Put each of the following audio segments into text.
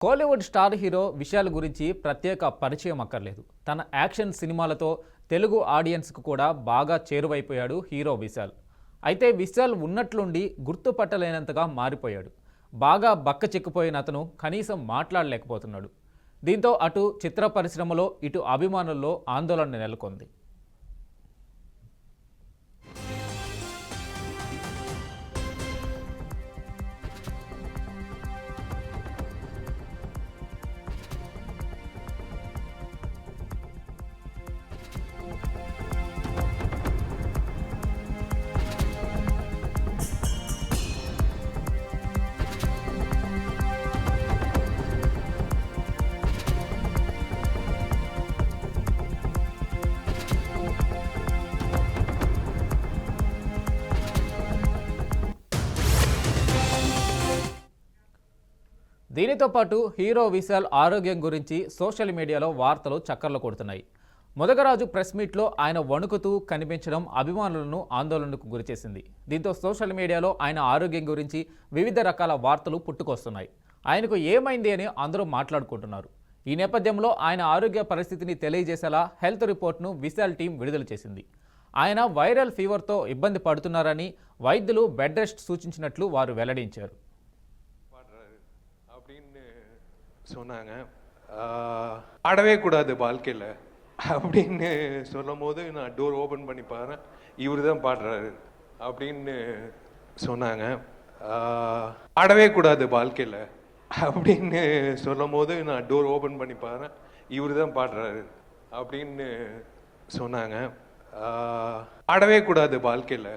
Kollywood star hero Vishal గురించి ప్రత్యేక పరిచయం అక్కర్లేదు. తన యాక్షన్ సినిమాలతో తెలుగు ఆడియన్స్కు కూడా బాగా చేరువైపోయాడు హీరో విశాల్. అయితే విశాల్ ఉన్నట్లుండి గుర్తుపట్టలేనంతగా మారిపోయాడు. బాగా బక్కచిక్కిపోయిన అతను కనీసం మాట్లాడలేకపోతున్నాడు. దీంతో అటు చిత్ర పరిశ్రమలో ఇటు అభిమానుల్లో ఆందోళన నెలకొంది. దీనితో పాటు హీరో విశాల్ ఆరోగ్యం గురించి సోషల్ మీడియాలో వార్తలు చక్కర్లు కొడుతున్నాయి. మొదగరాజు ప్రెస్ మీట్లో ఆయన వణుకుతూ కనిపించడం అభిమానులను ఆందోళనకు గురిచేసింది. దీంతో సోషల్ మీడియాలో ఆయన ఆరోగ్యం గురించి వివిధ రకాల వార్తలు పుట్టుకొస్తున్నాయి. ఆయనకు ఏమైంది అని అందరూ మాట్లాడుకుంటున్నారు. ఈ నేపథ్యంలో ఆయన ఆరోగ్య పరిస్థితిని తెలియజేసేలా హెల్త్ రిపోర్ట్ను విశాల్ టీం విడుదల చేసింది. ఆయన వైరల్ ఫీవర్తో இபந்து పడుతున్నారని వైద్యులు బెడ్ రెస్ట్ సూచించినట్లు వారు వెల్లడించారు. சொன்னாங்க ஆடவே கூடாது வாழ்க்கையில் அப்படின்னு சொல்லும் போது நான் டோர் ஓப்பன் பண்ணி பாருறேன், இவர் தான் பாடுறாரு அப்படின்னு சொன்னாங்க. ஆடவே கூடாது வாழ்க்கையில் அப்படின்னு சொல்லும் போது நான் டோர் ஓப்பன் பண்ணி பாருறேன், இவர் தான் பாடுறாரு அப்படின்னு சொன்னாங்க. ஆடவே கூடாது வாழ்க்கையில்.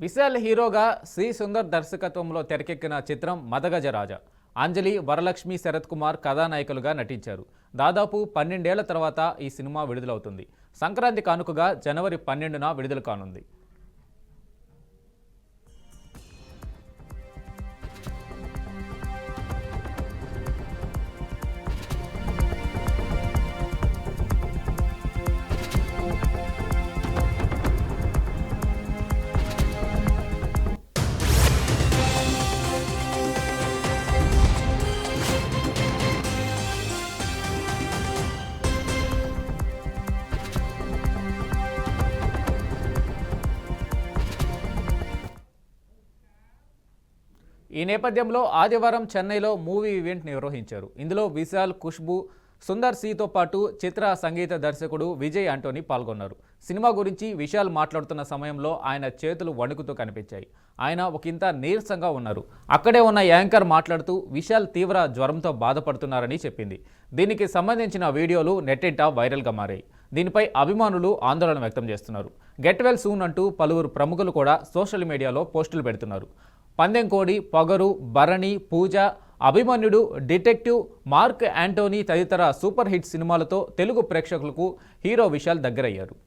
విశాల్ హీరోగా శ్రీ సుందర్ దర్శకత్వంలో తెరకెక్కిన చిత్రం మదగజరాజ. అంజలి, వరలక్ష్మి, శరత్ కుమార్ కథానాయకులుగా నటించారు. దాదాపు 12 ఏళ్ల తర్వాత ఈ సినిమా విడుదలవుతుంది. సంక్రాంతి కానుకగా జనవరి 12న విడుదల కానుంది. ఈ నేపథ్యంలో ఆదివారం చెన్నైలో మూవీ ఈవెంట్ నిర్వహించారు. ఇందులో విశాల్, ఖుష్బూ, సుందర్ సితో పాటు చిత్ర సంగీత దర్శకుడు విజయ్ ఆంటోనీ పాల్గొన్నారు. సినిమా గురించి విశాల్ మాట్లాడుతున్న సమయంలో ఆయన చేతులు వణుకుతూ కనిపించాయి. ఆయన ఒకంత నీరసంగా ఉన్నారు. అక్కడే ఉన్న యాంకర్ మాట్లాడుతూ విశాల్ తీవ్ర జ్వరంతో బాధపడుతున్నారని చెప్పింది. దీనికి సంబంధించిన వీడియోలు నెట్టింట వైరల్గా మారాయి. దీనిపై అభిమానులు ఆందోళన వ్యక్తం చేస్తున్నారు. గెట్ వెల్ సూన్ అంటూ పలువురు ప్రముఖులు కూడా సోషల్ మీడియాలో పోస్టులు పెడుతున్నారు. పందెంకోడి, పొగరు, భరణి, పూజ, అభిమన్యుడు, డిటెక్టివ్, మార్క్ యాంటోనీ తదితర సూపర్ హిట్ సినిమాలతో తెలుగు ప్రేక్షకులకు హీరో విశాల్ దగ్గరయ్యారు.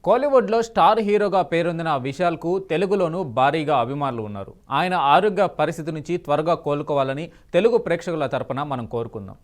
కోలీవుడ్లో స్టార్ హీరోగా పేరొందిన విశాల్కు తెలుగులోనూ భారీగా అభిమానులు ఉన్నారు. ఆయన ఆరోగ్య పరిస్థితి నుంచి త్వరగా కోలుకోవాలని తెలుగు ప్రేక్షకుల తరపున మనం కోరుకుందాం.